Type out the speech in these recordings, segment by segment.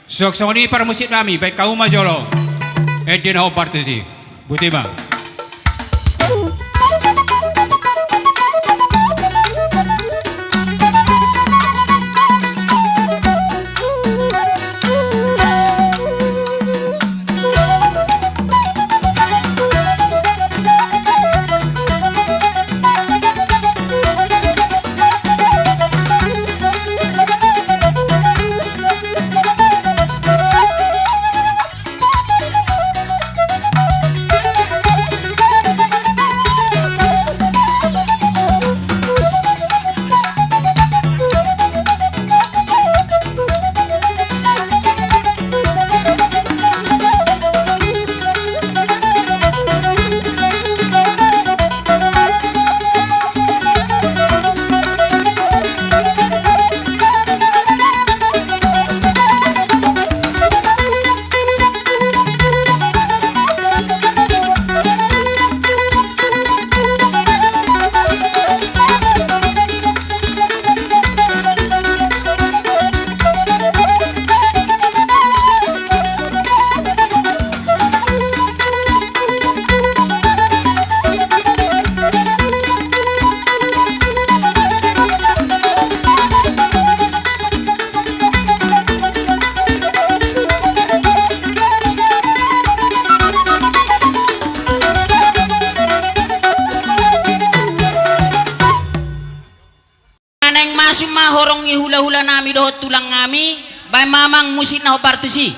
Sok sa ni para musik nami baik kau majolo. Edin ho partisi. Butima. Horong hula-hula nami dohot tulang ngami bay mamang musik na partusi.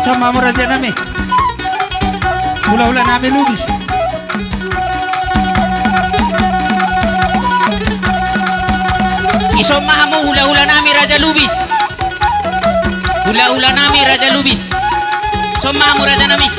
Sama mo raja nami. Hula-hula nami lubis. Isoma mo hula-hula nami Raja Lubis. Hula-hula nami Raja Lubis. Soma mo Raja nami.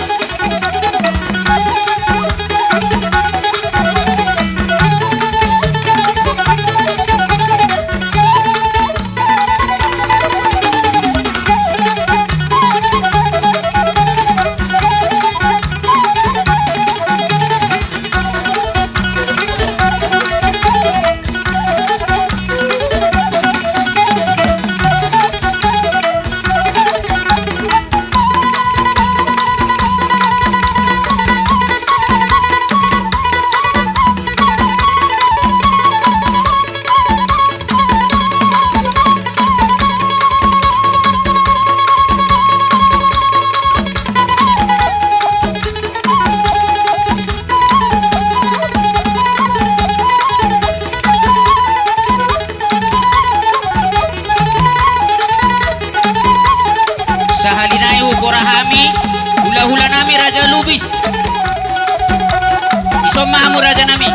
Sahalinai hukorahami, hula-hula nami Raja Lubis. Isomahamu Raja nami.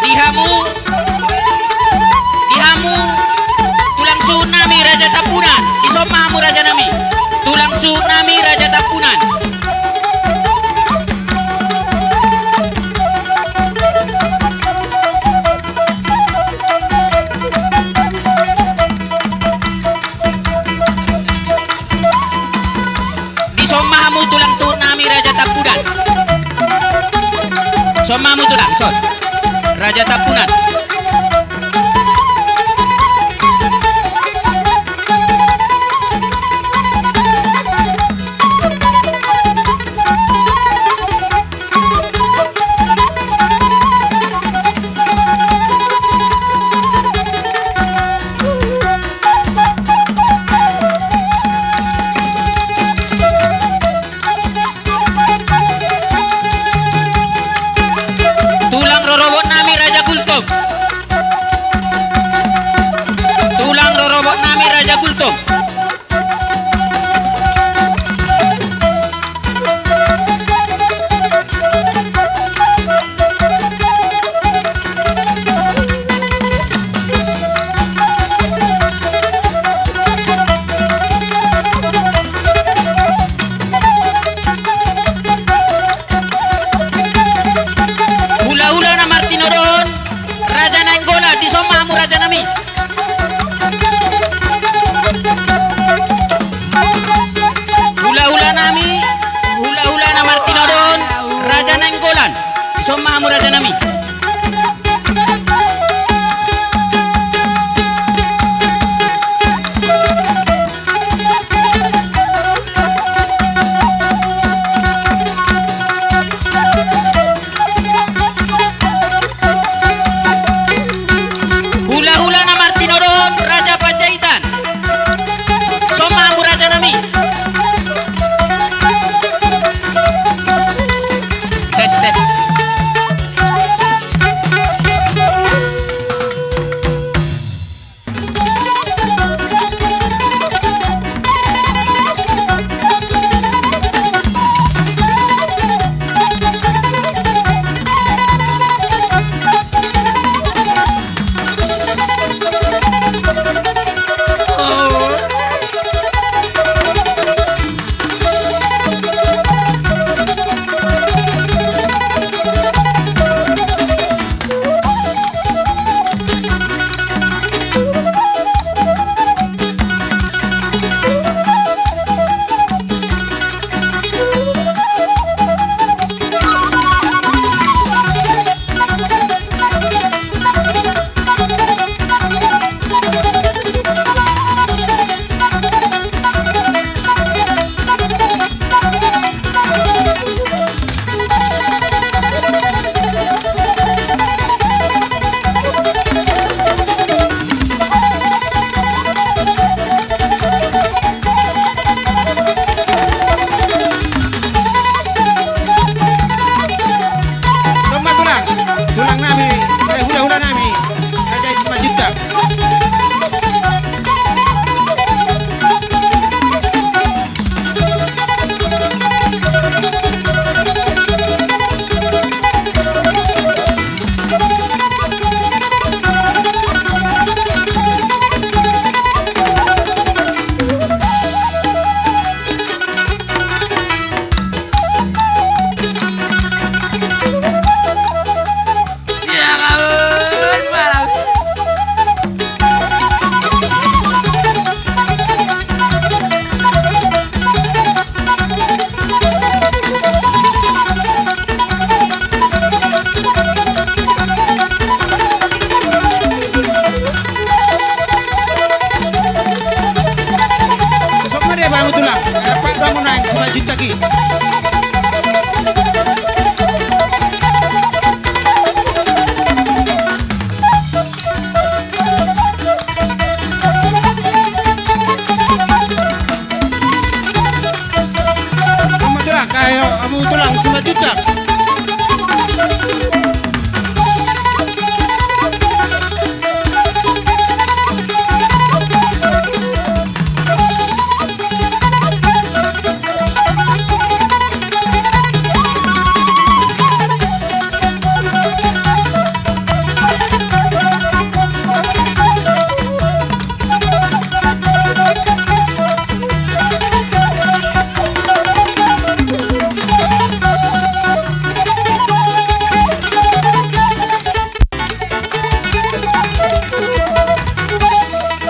Dihamu, dihamu, tulang tsunami Raja Tapunan. Isomahamu Raja nami. Tulang tsunami Raja Tapunan. Isomahamu tulang tsunami Raja Tapunan. Somahamu tulang, son. Raja Tapunan. Tulang rorobot nami Raja Gultom. Tulang rorobot nami Raja Gultom. Hula-hula na Martino doon. Raja Nainggola, di somahamu Raja nami. Hula-hula nami, hula-hula na Martino doon. Raja Nainggolan, di somahamu Raja nami. Hula-hula na Martino doon. Raja Panjaitan, somahamu Raja nami. Tes, tes.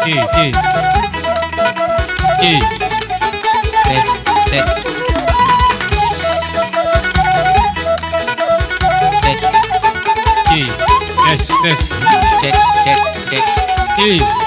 Ci, ci. Ci. Tes, tes. Tes, Ci. Tes, tes. cek, cek, cek. Ci.